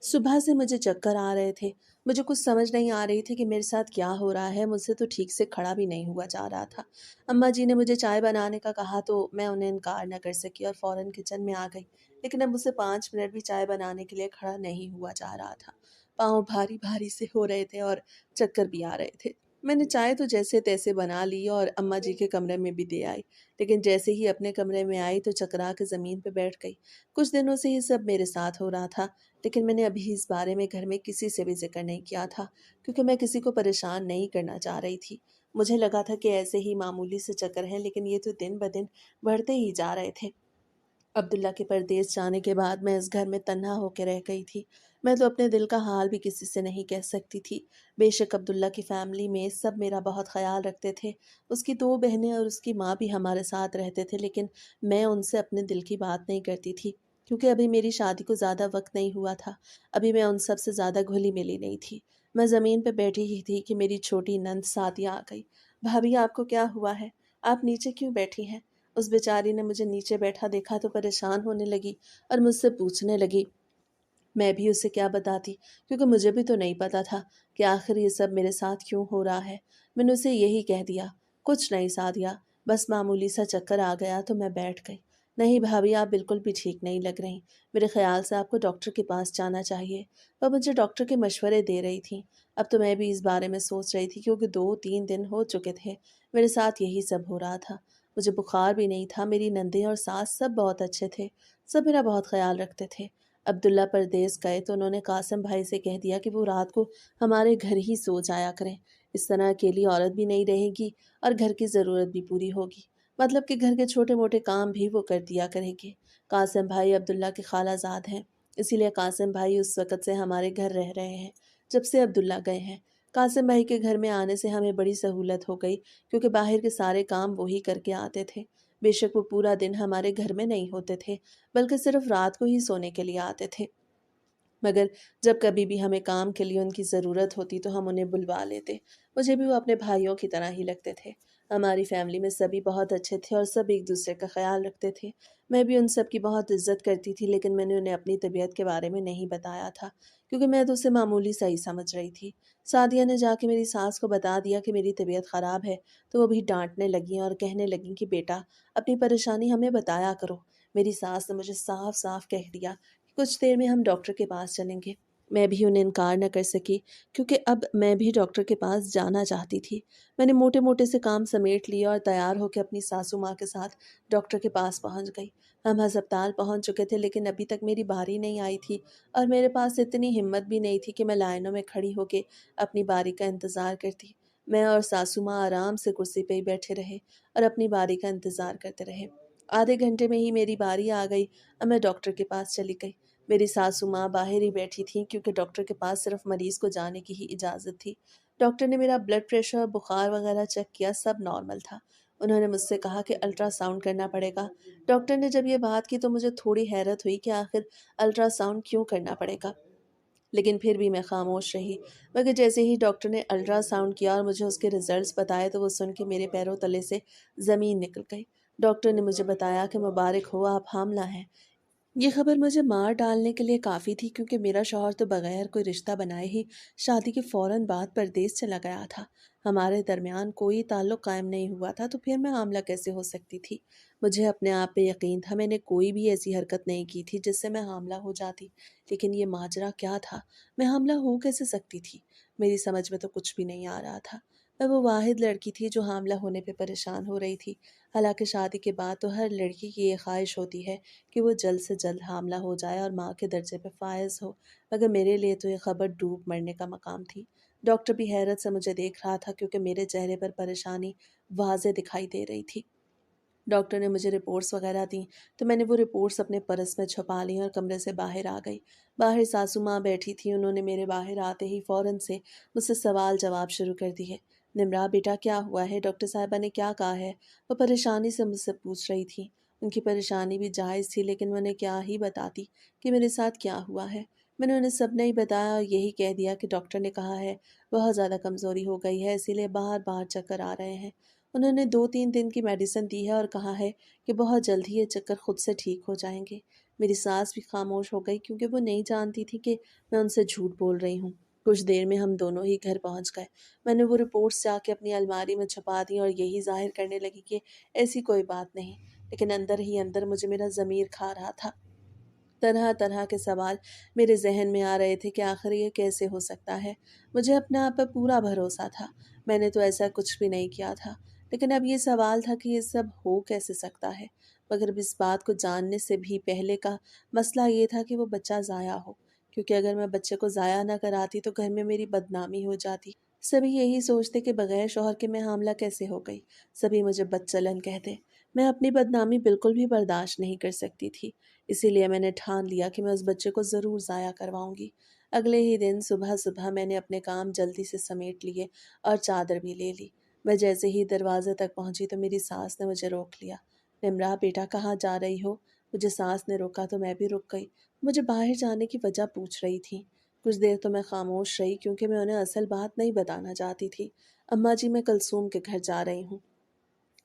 सुबह से मुझे चक्कर आ रहे थे। मुझे कुछ समझ नहीं आ रही थी कि मेरे साथ क्या हो रहा है। मुझसे तो ठीक से खड़ा भी नहीं हुआ जा रहा था। अम्मा जी ने मुझे चाय बनाने का कहा तो मैं उन्हें इनकार न कर सकी और फ़ौरन किचन में आ गई। लेकिन अब मुझसे 5 मिनट भी चाय बनाने के लिए खड़ा नहीं हुआ जा रहा था। पाँव भारी-भारी से हो रहे थे और चक्कर भी आ रहे थे। मैंने चाय तो जैसे-तैसे बना ली और अम्मा जी के कमरे में भी दे आई। लेकिन जैसे ही अपने कमरे में आई तो चकरा के ज़मीन पे बैठ गई। कुछ दिनों से ये सब मेरे साथ हो रहा था। लेकिन मैंने अभी इस बारे में घर में किसी से भी ज़िक्र नहीं किया था, क्योंकि मैं किसी को परेशान नहीं करना चाह रही थी। मुझे लगा था कि ऐसे ही मामूली से चक्कर हैं, लेकिन ये तो दिन-ब-दिन बढ़ते ही जा रहे थे। अब्दुल्ला के परदेस जाने के बाद मैं इस घर में तन्हा होकर रह गई थी। मैं तो अपने दिल का हाल भी किसी से नहीं कह सकती थी। बेशक अब्दुल्ला की फैमिली में सब मेरा बहुत ख़्याल रखते थे। उसकी 2 बहनें और उसकी माँ भी हमारे साथ रहते थे, लेकिन मैं उनसे अपने दिल की बात नहीं करती थी, क्योंकि अभी मेरी शादी को ज़्यादा वक़्त नहीं हुआ था। अभी मैं उन सब से ज़्यादा घुली-मिली नहीं थी। मैं ज़मीन पे बैठी ही थी कि मेरी छोटी नंद सादिया आ गई। "भाभी, आपको क्या हुआ है? आप नीचे क्यों बैठी हैं?" उस बेचारी ने मुझे नीचे बैठा देखा तो परेशान होने लगी और मुझसे पूछने लगी। मैं भी उसे क्या बताती, क्योंकि मुझे भी तो नहीं पता था कि आखिर ये सब मेरे साथ क्यों हो रहा है। मैंने उसे यही कह दिया, कुछ नहीं सादिया, बस मामूली सा चक्कर आ गया तो मैं बैठ गई। नहीं भाभी, आप बिल्कुल भी ठीक नहीं लग रही। मेरे ख्याल से आपको डॉक्टर के पास जाना चाहिए। वह मुझे डॉक्टर के मशवरे दे रही थी। अब तो मैं भी इस बारे में सोच रही थी, क्योंकि 2-3 दिन हो चुके थे मेरे साथ यही सब हो रहा था। मुझे बुखार भी नहीं था। मेरी नंदें और सास सब बहुत अच्छे थे। सब मेरा बहुत ख्याल रखते थे। अब्दुल्ला परदेस गए तो उन्होंने कासिम भाई से कह दिया कि वो रात को हमारे घर ही सो जाया करें। इस तरह अकेली औरत भी नहीं रहेगी और घर की ज़रूरत भी पूरी होगी। मतलब कि घर के छोटे-मोटे काम भी वो कर दिया करेंगे। कासिम भाई अब्दुल्ला के खालाजाद हैं, इसीलिए कासिम भाई उस वक़्त से हमारे घर रह रहे हैं, जब से अब्दुल्ला गए हैं। कासिम भाई के घर में आने से हमें बड़ी सहूलत हो गई, क्योंकि बाहर के सारे काम वो ही करके आते थे। बेशक वो पूरा दिन हमारे घर में नहीं होते थे, बल्कि सिर्फ रात को ही सोने के लिए आते थे। मगर जब कभी भी हमें काम के लिए उनकी ज़रूरत होती तो हम उन्हें बुलवा लेते। मुझे भी वो अपने भाइयों की तरह ही लगते थे। हमारी फैमिली में सभी बहुत अच्छे थे और सब एक-दूसरे का ख़्याल रखते थे। मैं भी उन सब की बहुत इज़्ज़त करती थी, लेकिन मैंने उन्हें अपनी तबीयत के बारे में नहीं बताया था, क्योंकि मैं तो उसे मामूली सा ही समझ रही थी। सादिया ने जाके मेरी सास को बता दिया कि मेरी तबीयत ख़राब है, तो वो भी डाँटने लगीं और कहने लगीं कि बेटा, अपनी परेशानी हमें बताया करो। मेरी सास ने मुझे साफ-साफ कह दिया, कुछ देर में हम डॉक्टर के पास चलेंगे। मैं भी उन्हें इनकार न कर सकी, क्योंकि अब मैं भी डॉक्टर के पास जाना चाहती थी। मैंने मोटे-मोटे से काम समेट लिए और तैयार होकर अपनी सासू माँ के साथ डॉक्टर के पास पहुँच गई। हम अस्पताल पहुँच चुके थे, लेकिन अभी तक मेरी बारी नहीं आई थी और मेरे पास इतनी हिम्मत भी नहीं थी कि मैं लाइनों में खड़ी होके अपनी बारी का इंतज़ार करती। मैं और सासू माँ आराम से कुर्सी पे ही बैठे रहे और अपनी बारी का इंतज़ार करते रहे। आधे घंटे में ही मेरी बारी आ गई और मैं डॉक्टर के पास चली गई। मेरी सासू माँ बाहर ही बैठी थीं, क्योंकि डॉक्टर के पास सिर्फ मरीज़ को जाने की ही इजाज़त थी। डॉक्टर ने मेरा ब्लड प्रेशर, बुखार वगैरह चेक किया, सब नॉर्मल था। उन्होंने मुझसे कहा कि अल्ट्रासाउंड करना पड़ेगा। डॉक्टर ने जब ये बात की तो मुझे थोड़ी हैरत हुई कि आखिर अल्ट्रासाउंड क्यों करना पड़ेगा? लेकिन फिर भी मैं खामोश रही। मगर जैसे ही डॉक्टर ने अल्ट्रासाउंड किया और मुझे उसके रिज़ल्ट्स बताए तो वो सुन के मेरे पैरों तले से ज़मीन निकल गई। डॉक्टर ने मुझे बताया कि मुबारक हो, आप हामिला हैं। ये खबर मुझे मार डालने के लिए काफ़ी थी, क्योंकि मेरा शौहर तो बगैर कोई रिश्ता बनाए ही शादी के फ़ौरन बाद परदेस चला गया था। हमारे दरमियान कोई ताल्लुक़ कायम नहीं हुआ था, तो फिर मैं हामिला कैसे हो सकती थी? मुझे अपने आप पे यकीन था, मैंने कोई भी ऐसी हरकत नहीं की थी जिससे मैं हामिला हो जाती। लेकिन ये माजरा क्या था? मैं हामिला हो कैसे सकती थी? मेरी समझ में तो कुछ भी नहीं आ रहा था। मैं वो वाहिद लड़की थी जो हामिला होने पे परेशान हो रही थी। हालांकि शादी के बाद तो हर लड़की की ये ख्वाहिश होती है कि वो जल्द से जल्द हामिला हो जाए और माँ के दर्जे पे फ़ायज़ हो, मगर मेरे लिए तो ये खबर डूब मरने का मकाम थी। डॉक्टर भी हैरत से मुझे देख रहा था, क्योंकि मेरे चेहरे पर परेशानी वाज़े दिखाई दे रही थी। डॉक्टर ने मुझे रिपोर्ट्स वगैरह दी, तो मैंने वो रिपोर्ट्स अपने पर्स में छुपा ली और कमरे से बाहर आ गई। बाहर सासू माँ बैठी थी, उन्होंने मेरे बाहर आते ही फ़ौरन से मुझसे सवाल जवाब शुरू कर दिए। निमरा बेटा, क्या हुआ है? डॉक्टर साहिबा ने क्या कहा है? वो परेशानी से मुझसे पूछ रही थी। उनकी परेशानी भी जायज़ थी, लेकिन मैं उन्हें क्या ही बताती कि मेरे साथ क्या हुआ है। मैंने उन्हें सब नहीं बताया और यही कह दिया कि डॉक्टर ने कहा है बहुत ज़्यादा कमज़ोरी हो गई है, इसीलिए बार-बार चक्कर आ रहे हैं। उन्होंने 2-3 दिन की मेडिसिन दी है और कहा है कि बहुत जल्द ही ये चक्कर खुद से ठीक हो जाएँगे। मेरी सास भी खामोश हो गई क्योंकि वो नहीं जानती थी कि मैं उनसे झूठ बोल रही हूँ। कुछ देर में हम दोनों ही घर पहुँच गए। मैंने वो रिपोर्ट्स जाके अपनी अलमारी में छुपा दी और यही ज़ाहिर करने लगी कि ऐसी कोई बात नहीं। लेकिन अंदर ही अंदर मुझे मेरा ज़मीर खा रहा था। तरह तरह के सवाल मेरे ज़हन में आ रहे थे कि आखिर ये कैसे हो सकता है। मुझे अपने आप पर पूरा भरोसा था, मैंने तो ऐसा कुछ भी नहीं किया था। लेकिन अब ये सवाल था कि ये सब हो कैसे सकता है। मगर अब इस बात को जानने से भी पहले का मसला ये था कि वो बच्चा ज़ाया हो, क्योंकि अगर मैं बच्चे को ज़ाया ना कराती तो घर में मेरी बदनामी हो जाती। सभी यही सोचते कि बगैर शौहर के मैं हामला कैसे हो गई। सभी मुझे बदचलन कहते। मैं अपनी बदनामी बिल्कुल भी बर्दाश्त नहीं कर सकती थी। इसीलिए मैंने ठान लिया कि मैं उस बच्चे को ज़रूर ज़ाया करवाऊंगी। अगले ही दिन सुबह सुबह मैंने अपने काम जल्दी से समेट लिए और चादर भी ले ली। मैं जैसे ही दरवाजे तक पहुंची तो मेरी सास ने मुझे रोक लिया। निमरा, बेटा कहाँ जा रही हो? मुझे सास ने रोका तो मैं भी रुक गई। मुझे बाहर जाने की वजह पूछ रही थी। कुछ देर तो मैं खामोश रही क्योंकि मैं उन्हें असल बात नहीं बताना चाहती थी। अम्मा जी, मैं कलसूम के घर जा रही हूँ।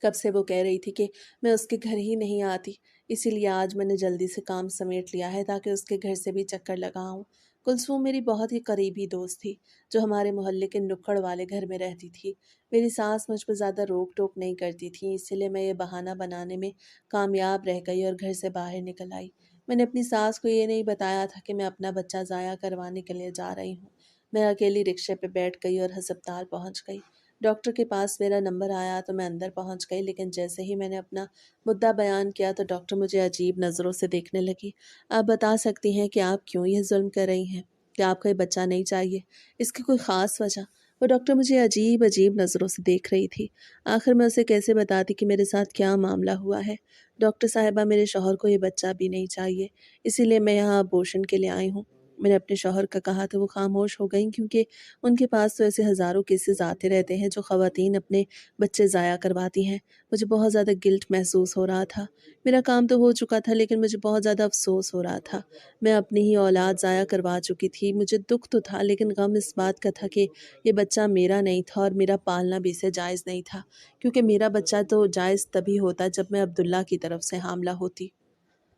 कब से वो कह रही थी कि मैं उसके घर ही नहीं आती, इसीलिए आज मैंने जल्दी से काम समेट लिया है ताकि उसके घर से भी चक्कर लगाऊं। कुलसूम मेरी बहुत ही करीबी दोस्त थी, जो हमारे मोहल्ले के नुक्कड़ वाले घर में रहती थी। मेरी सास मुझ पर ज़्यादा रोक टोक नहीं करती थी, इसीलिए मैं ये बहाना बनाने में कामयाब रह गई और घर से बाहर निकल आई। मैंने अपनी सास को ये नहीं बताया था कि मैं अपना बच्चा ज़ाया करवाने के लिए जा रही हूँ। मैं अकेली रिक्शे पे बैठ गई और अस्पताल पहुँच गई। डॉक्टर के पास मेरा नंबर आया तो मैं अंदर पहुंच गई, लेकिन जैसे ही मैंने अपना मुद्दा बयान किया तो डॉक्टर मुझे अजीब नज़रों से देखने लगी। आप बता सकती हैं कि आप क्यों यह जुल्म कर रही हैं? क्या आपका ये बच्चा नहीं चाहिए? इसकी कोई ख़ास वजह? वो डॉक्टर मुझे अजीब अजीब नज़रों से देख रही थी। आखिर मैं उसे कैसे बताती कि मेरे साथ क्या मामला हुआ है? डॉक्टर साहिबा, मेरे शौहर को ये बच्चा भी नहीं चाहिए, इसीलिए मैं यहाँ अबॉर्शन के लिए आई हूँ। मैंने अपने शौहर का कहा तो वो खामोश हो गई, क्योंकि उनके पास तो ऐसे हज़ारों केसेस आते रहते हैं जो ख़वातीन अपने बच्चे ज़ाया करवाती हैं। मुझे बहुत ज़्यादा गिल्ट महसूस हो रहा था। मेरा काम तो हो चुका था, लेकिन मुझे बहुत ज़्यादा अफ़सोस हो रहा था। मैं अपनी ही औलाद ज़ाया करवा चुकी थी। मुझे दुःख तो था, लेकिन गम इस बात का था कि ये बच्चा मेरा नहीं था और मेरा पालना भी इसे जायज़ नहीं था, क्योंकि मेरा बच्चा तो जायज़ तभी होता जब मैं अब्दुल्ला की तरफ से हामला होती।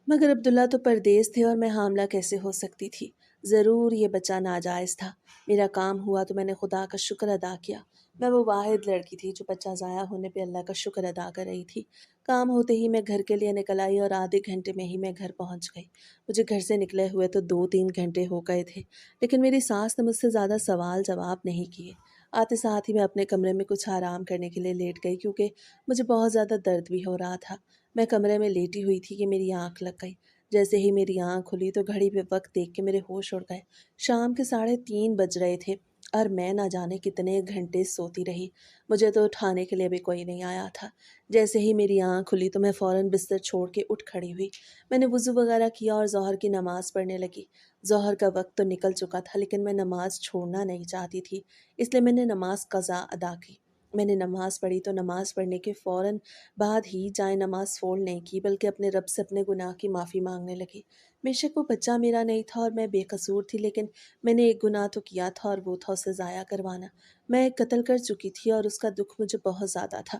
मगर अब्दुल्ला तो परदेस थे और मैं हामला कैसे हो सकती थी? ज़रूर ये बच्चा नाजायज़ था। मेरा काम हुआ तो मैंने खुदा का शुक्र अदा किया। मैं वो वाहिद लड़की थी जो बच्चा ज़ाया होने पे अल्लाह का शुक्र अदा कर रही थी। काम होते ही मैं घर के लिए निकल आई और आधे घंटे में ही मैं घर पहुंच गई। मुझे घर से निकले हुए तो 2-3 घंटे हो गए थे, लेकिन मेरी सास ने मुझसे ज़्यादा सवाल जवाब नहीं किए। आते साथ ही मैं अपने कमरे में कुछ आराम करने के लिए लेट गई, क्योंकि मुझे बहुत ज़्यादा दर्द भी हो रहा था। मैं कमरे में लेटी हुई थी कि मेरी आँख लग गई। जैसे ही मेरी आँख खुली तो घड़ी पे वक़्त देख के मेरे होश उड़ गए। शाम के 3:30 बज रहे थे और मैं ना जाने कितने घंटे सोती रही। मुझे तो उठाने के लिए भी कोई नहीं आया था। जैसे ही मेरी आँख खुली तो मैं फ़ौरन बिस्तर छोड़ के उठ खड़ी हुई। मैंने वुज़ू वग़ैरह किया और ज़ोहर की नमाज़ पढ़ने लगी। ज़ोहर का वक़्त तो निकल चुका था, लेकिन मैं नमाज़ छोड़ना नहीं चाहती थी, इसलिए मैंने नमाज़ क़ज़ा अदा की। मैंने नमाज़ पढ़ी तो नमाज़ पढ़ने के फ़ौरन बाद ही जाए नमाज़ फ़ोल्ड नहीं की, बल्कि अपने रब से अपने गुनाह की माफ़ी मांगने लगी। बेशक वो बच्चा मेरा नहीं था और मैं बेकसूर थी, लेकिन मैंने एक गुनाह तो किया था और वो था उसे ज़ाया करवाना। मैं एक कत्ल कर चुकी थी और उसका दुख मुझे बहुत ज़्यादा था।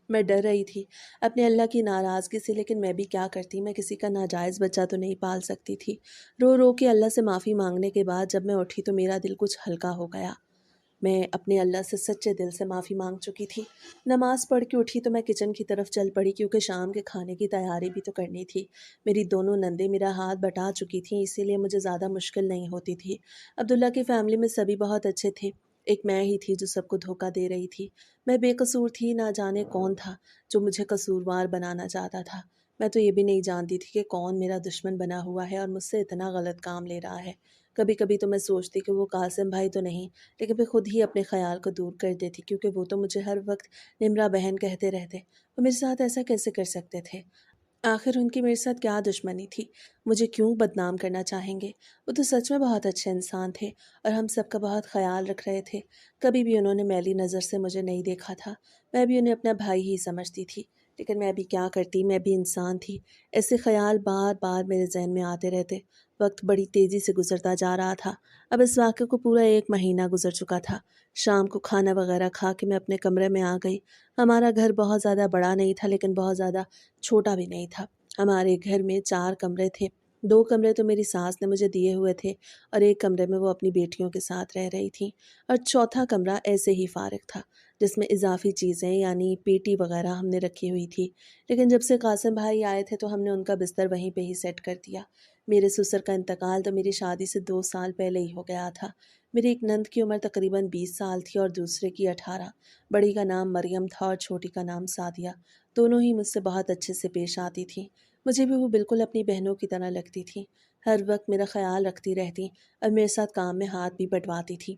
मैं डर रही थी अपने अल्लाह की नाराज़गी से, लेकिन मैं भी क्या करती, मैं किसी का नाजायज़ बच्चा तो नहीं पाल सकती थी। रो रो के अल्लाह से माफ़ी मांगने के बाद जब मैं उठी तो मेरा दिल कुछ हल्का हो गया। मैं अपने अल्लाह से सच्चे दिल से माफ़ी मांग चुकी थी। नमाज़ पढ़ के उठी तो मैं किचन की तरफ चल पड़ी, क्योंकि शाम के खाने की तैयारी भी तो करनी थी। मेरी दोनों नंदें मेरा हाथ बटा चुकी थीं, इसीलिए मुझे ज़्यादा मुश्किल नहीं होती थी। अब्दुल्ला की फ़ैमिली में सभी बहुत अच्छे थे। एक मैं ही थी जो सबको धोखा दे रही थी। मैं बेकसूर थी, ना जाने कौन था जो मुझे कसूरवार बनाना चाहता था। मैं तो ये भी नहीं जानती थी कि कौन मेरा दुश्मन बना हुआ है और मुझसे इतना गलत काम ले रहा है। कभी कभी तो मैं सोचती कि वो कासिम भाई तो नहीं, लेकिन मैं खुद ही अपने ख़्याल को दूर कर देती, क्योंकि वो तो मुझे हर वक्त निमरा बहन कहते रहते। वो मेरे साथ ऐसा कैसे कर सकते थे? आखिर उनकी मेरे साथ क्या दुश्मनी थी? मुझे क्यों बदनाम करना चाहेंगे? वो तो सच में बहुत अच्छे इंसान थे और हम सबका बहुत ख़्याल रख रहे थे। कभी भी उन्होंने मैली नज़र से मुझे नहीं देखा था। मैं भी उन्हें अपना भाई ही समझती थी। लेकिन मैं भी क्या करती, मैं भी इंसान थी। ऐसे ख़्याल बार बार मेरे जहन में आते रहते। वक्त बड़ी तेज़ी से गुजरता जा रहा था। अब इस वाक़े को पूरा 1 महीना गुजर चुका था। शाम को खाना वगैरह खा के मैं अपने कमरे में आ गई। हमारा घर बहुत ज़्यादा बड़ा नहीं था, लेकिन बहुत ज़्यादा छोटा भी नहीं था। हमारे घर में 4 कमरे थे। 2 कमरे तो मेरी सास ने मुझे दिए हुए थे और 1 कमरे में वो अपनी बेटियों के साथ रह रही थीं और चौथा कमरा ऐसे ही फ़ारिग था, जिसमें इज़ाफ़ी चीज़ें यानी पेटी वग़ैरह हमने रखी हुई थी। लेकिन जब से कासिम भाई आए थे तो हमने उनका बिस्तर वहीं पे ही सेट कर दिया। मेरे ससुर का इंतकाल तो मेरी शादी से 2 साल पहले ही हो गया था। मेरी एक नंद की उम्र तकरीबन 20 साल थी और दूसरे की 18। बड़ी का नाम मरियम था और छोटी का नाम सादिया। दोनों ही मुझसे बहुत अच्छे से पेश आती थीं। मुझे भी वो बिल्कुल अपनी बहनों की तरह लगती थीं। हर वक्त मेरा ख़्याल रखती रहतीं और मेरे साथ काम में हाथ भी बँटवाती थीं।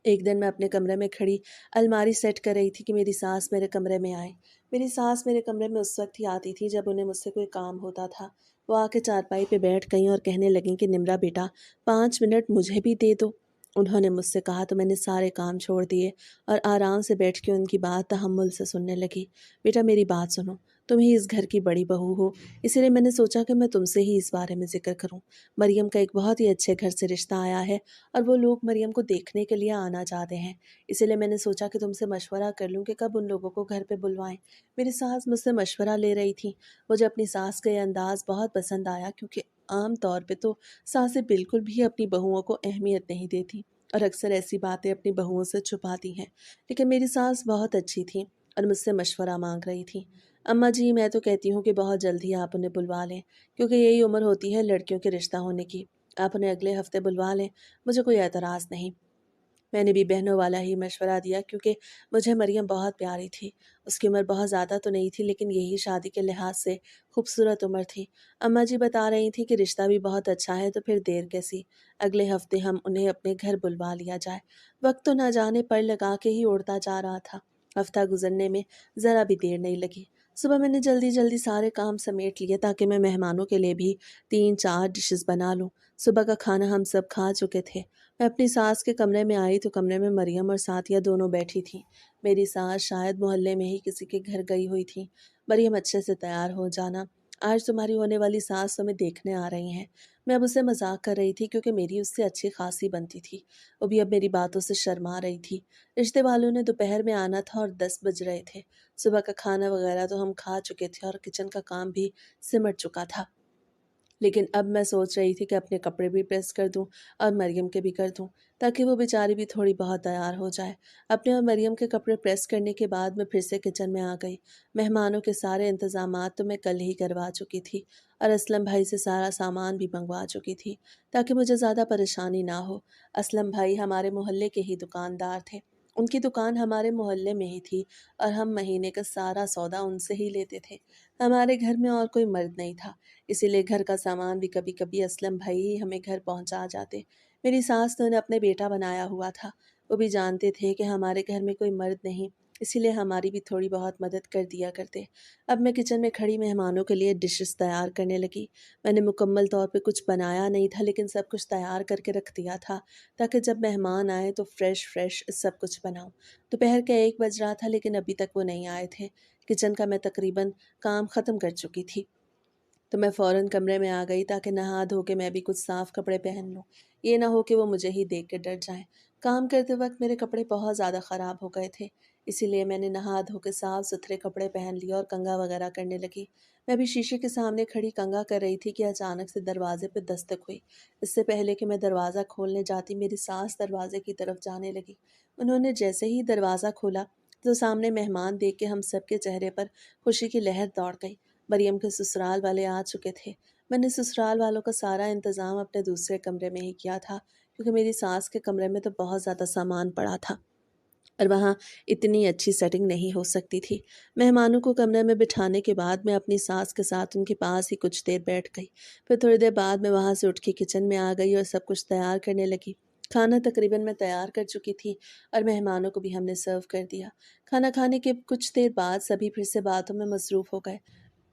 एक दिन मैं अपने कमरे में खड़ी अलमारी सेट कर रही थी कि मेरी सास मेरे कमरे में आए। मेरी सास मेरे कमरे में उस वक्त ही आती थी जब उन्हें मुझसे कोई काम होता था। वो आके चारपाई पे बैठ गईं और कहने लगीं कि निम्रा बेटा, 5 मिनट मुझे भी दे दो। उन्होंने मुझसे कहा तो मैंने सारे काम छोड़ दिए और आराम से बैठ के उनकी बात तहम्मुल से सुनने लगी। बेटा मेरी बात सुनो, तुम ही इस घर की बड़ी बहू हो, इसीलिए मैंने सोचा कि मैं तुमसे ही इस बारे में जिक्र करूं। मरियम का एक बहुत ही अच्छे घर से रिश्ता आया है और वो लोग मरियम को देखने के लिए आना चाहते हैं। इसीलिए मैंने सोचा कि तुमसे मशवरा कर लूं कि कब उन लोगों को घर पे बुलवाएं। मेरी सास मुझसे मशवरा ले रही थी। मुझे अपनी सास का ये अंदाज़ बहुत पसंद आया, क्योंकि आम तौर पे तो सासें बिल्कुल भी अपनी बहुओं को अहमियत नहीं देती और अक्सर ऐसी बातें अपनी बहुओं से छुपाती हैं। लेकिन मेरी सास बहुत अच्छी थी और मुझसे मशवरा मांग रही थी। अम्मा जी, मैं तो कहती हूँ कि बहुत जल्दी आप उन्हें बुलवा लें, क्योंकि यही उम्र होती है लड़कियों के रिश्ता होने की। आप उन्हें अगले हफ्ते बुलवा लें, मुझे कोई एतराज़ नहीं। मैंने भी बहनों वाला ही मशवरा दिया, क्योंकि मुझे मरियम बहुत प्यारी थी। उसकी उम्र बहुत ज़्यादा तो नहीं थी, लेकिन यही शादी के लिहाज से खूबसूरत उम्र थी। अम्मा जी बता रही थी कि रिश्ता भी बहुत अच्छा है, तो फिर देर कैसी, अगले हफ्ते हम उन्हें अपने घर बुलवा लिया जाए। वक्त तो ना जाने पर लगा के ही उड़ता जा रहा था। हफ्ता गुजरने में ज़रा भी देर नहीं लगी। सुबह मैंने जल्दी जल्दी सारे काम समेट लिए ताकि मैं मेहमानों के लिए भी 3-4 डिशेस बना लूँ। सुबह का खाना हम सब खा चुके थे। मैं अपनी सास के कमरे में आई तो कमरे में मरियम और साथिया दोनों बैठी थीं। मेरी सास शायद मोहल्ले में ही किसी के घर गई हुई थी। मरियम, अच्छे से तैयार हो जाना, आज तुम्हारी होने वाली सास तुम्हें देखने आ रही हैं। मैं अब उससे मजाक कर रही थी, क्योंकि मेरी उससे अच्छी खासी बनती थी। वो भी अब मेरी बातों से शर्मा रही थी। रिश्ते वालों ने दोपहर में आना था और 10 बज रहे थे। सुबह का खाना वगैरह तो हम खा चुके थे और किचन का काम भी सिमट चुका था। लेकिन अब मैं सोच रही थी कि अपने कपड़े भी प्रेस कर दूं और मरियम के भी कर दूं, ताकि वो बेचारी भी थोड़ी बहुत तैयार हो जाए। अपने और मरियम के कपड़े प्रेस करने के बाद मैं फिर से किचन में आ गई। मेहमानों के सारे इंतजामात तो मैं कल ही करवा चुकी थी और असलम भाई से सारा सामान भी मंगवा चुकी थी, ताकि मुझे ज़्यादा परेशानी ना हो। असलम भाई हमारे मोहल्ले के ही दुकानदार थे। उनकी दुकान हमारे मोहल्ले में ही थी और हम महीने का सारा सौदा उनसे ही लेते थे। हमारे घर में और कोई मर्द नहीं था, इसीलिए घर का सामान भी कभी कभी असलम भाई ही हमें घर पहुंचा जाते। मेरी सास ने उन्हें अपने बेटा बनाया हुआ था। वो भी जानते थे कि हमारे घर में कोई मर्द नहीं, इसीलिए हमारी भी थोड़ी बहुत मदद कर दिया करते। अब मैं किचन में खड़ी मेहमानों के लिए डिशेस तैयार करने लगी। मैंने मुकम्मल तौर पे कुछ बनाया नहीं था, लेकिन सब कुछ तैयार करके रख दिया था, ताकि जब मेहमान आए तो फ्रेश फ्रेश सब कुछ बनाऊं। दोपहर का 1 बज रहा था, लेकिन अभी तक वो नहीं आए थे। किचन का मैं तकरीबन काम ख़त्म कर चुकी थी, तो मैं फ़ौरन कमरे में आ गई ताकि नहा धो के मैं भी कुछ साफ़ कपड़े पहन लूँ। ये ना हो कि वो मुझे ही देख के डर जाएँ। काम करते वक्त मेरे कपड़े बहुत ज़्यादा ख़राब हो गए थे, इसीलिए मैंने नहा धो के साफ़ सुथरे कपड़े पहन लिए और कंघा वगैरह करने लगी। मैं भी शीशे के सामने खड़ी कंघा कर रही थी कि अचानक से दरवाजे पे दस्तक हुई। इससे पहले कि मैं दरवाज़ा खोलने जाती, मेरी सास दरवाजे की तरफ जाने लगी। उन्होंने जैसे ही दरवाज़ा खोला तो सामने मेहमान देख के हम सबके चेहरे पर खुशी की लहर दौड़ गई। मरियम के ससुराल वाले आ चुके थे। मैंने ससुराल वालों का सारा इंतज़ाम अपने दूसरे कमरे में ही किया था, क्योंकि मेरी सास के कमरे में तो बहुत ज़्यादा सामान पड़ा था और वहाँ इतनी अच्छी सेटिंग नहीं हो सकती थी। मेहमानों को कमरे में बिठाने के बाद मैं अपनी सास के साथ उनके पास ही कुछ देर बैठ गई। फिर थोड़ी देर बाद मैं वहाँ से उठ के किचन में आ गई और सब कुछ तैयार करने लगी। खाना तकरीबन मैं तैयार कर चुकी थी और मेहमानों को भी हमने सर्व कर दिया। खाना खाने के कुछ देर बाद सभी फिर से बातों में मसरूफ़ हो गए।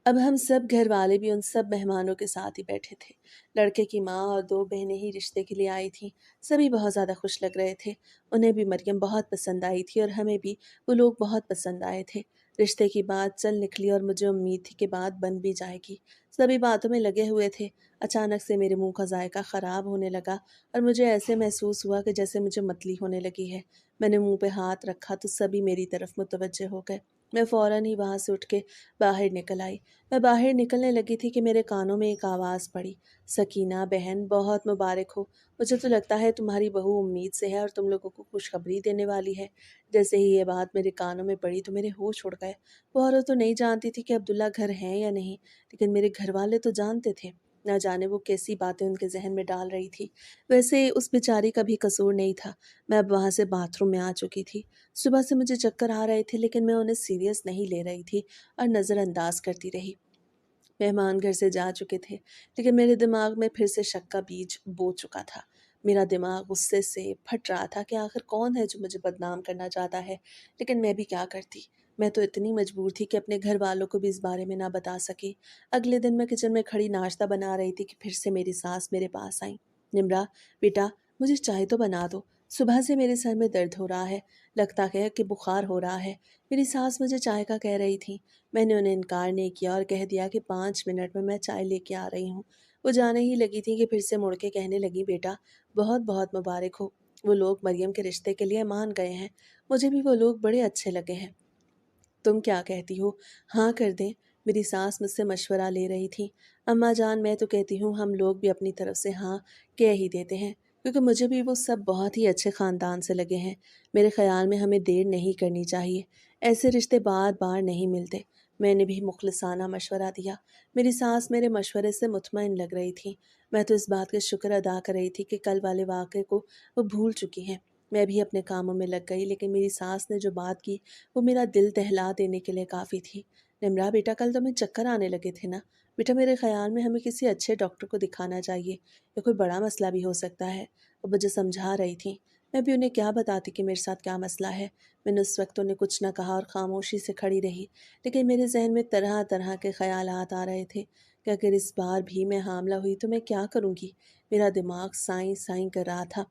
अब हम सब घर वाले भी उन सब मेहमानों के साथ ही बैठे थे। लड़के की माँ और 2 बहनें ही रिश्ते के लिए आई थीं। सभी बहुत ज़्यादा खुश लग रहे थे। उन्हें भी मरियम बहुत पसंद आई थी और हमें भी वो लोग बहुत पसंद आए थे। रिश्ते की बात चल निकली और मुझे उम्मीद थी कि बात बन भी जाएगी। सभी बातों में लगे हुए थे। अचानक से मेरे मुंह का जायका ख़राब होने लगा और मुझे ऐसे महसूस हुआ कि जैसे मुझे मतली होने लगी है। मैंने मुंह पे हाथ रखा तो सभी मेरी तरफ मुतवज्जे हो गए। मैं फ़ौरन ही वहाँ से उठ के बाहर निकल आई। मैं बाहर निकलने लगी थी कि मेरे कानों में एक आवाज़ पड़ी, सकीना बहन बहुत मुबारक हो। मुझे तो लगता है तुम्हारी बहू उम्मीद से है और तुम लोगों को खुशखबरी देने वाली है। जैसे ही ये बात मेरे कानों में पड़ी तो मेरे होश उड़ गए। वो औरत तो नहीं जानती थी कि अब्दुल्ला घर हैं या नहीं, लेकिन मेरे घर वाले तो जानते थे। ना जाने वो कैसी बातें उनके ज़हन में डाल रही थी। वैसे उस बेचारी का भी कसूर नहीं था। मैं अब वहाँ से बाथरूम में आ चुकी थी। सुबह से मुझे चक्कर आ रहे थे, लेकिन मैं उन्हें सीरियस नहीं ले रही थी और नज़रअंदाज करती रही। मेहमान घर से जा चुके थे, लेकिन मेरे दिमाग में फिर से शक का बीज बो चुका था। मेरा दिमाग गुस्से से फट रहा था कि आखिर कौन है जो मुझे बदनाम करना चाहता है, लेकिन मैं भी क्या करती। मैं तो इतनी मजबूर थी कि अपने घर वालों को भी इस बारे में ना बता सकी। अगले दिन मैं किचन में खड़ी नाश्ता बना रही थी कि फिर से मेरी सास मेरे पास आई। निम्रा, बेटा, मुझे चाय तो बना दो। सुबह से मेरे सर में दर्द हो रहा है, लगता है कि बुखार हो रहा है। मेरी सास मुझे चाय का कह रही थी। मैंने उन्हें इनकार नहीं किया और कह दिया कि 5 मिनट में मैं चाय लेके आ रही हूँ। वो जाने ही लगी थी कि फिर से मुड़ के कहने लगी, बेटा, बहुत बहुत मुबारक हो। वो लोग मरियम के रिश्ते के लिए मान गए हैं। मुझे भी वो लोग बड़े अच्छे लगे हैं। तुम क्या कहती हो, हाँ कर दें? मेरी सास मुझसे मशवरा ले रही थी। अम्मा जान, मैं तो कहती हूँ हम लोग भी अपनी तरफ से हाँ कह ही देते हैं, क्योंकि मुझे भी वो सब बहुत ही अच्छे ख़ानदान से लगे हैं। मेरे ख़्याल में हमें देर नहीं करनी चाहिए। ऐसे रिश्ते बार बार नहीं मिलते। मैंने भी मुखलिसाना मशवरा दिया। मेरी सास मेरे मशवरे से मुतमईन लग रही थी। मैं तो इस बात का शुक्र अदा कर रही थी कि कल वाले वाक़े को वो भूल चुकी हैं। मैं भी अपने कामों में लग गई, लेकिन मेरी सास ने जो बात की वो मेरा दिल दहला देने के लिए काफ़ी थी। निम्रा बेटा, कल तुम्हें चक्कर आने लगे थे ना? बेटा, मेरे ख़्याल में हमें किसी अच्छे डॉक्टर को दिखाना चाहिए। ये कोई बड़ा मसला भी हो सकता है। वो मुझे समझा रही थी। मैं भी उन्हें क्या बताती कि मेरे साथ क्या मसला है। मैंने उस वक्त उन्हें कुछ न कहा और खामोशी से खड़ी रही, लेकिन मेरे जहन में तरह तरह के ख्यालात आ रहे थे कि अगर इस बार भी मैं हामला हुई तो मैं क्या करूँगी। मेरा दिमाग साईं साईं कर रहा था।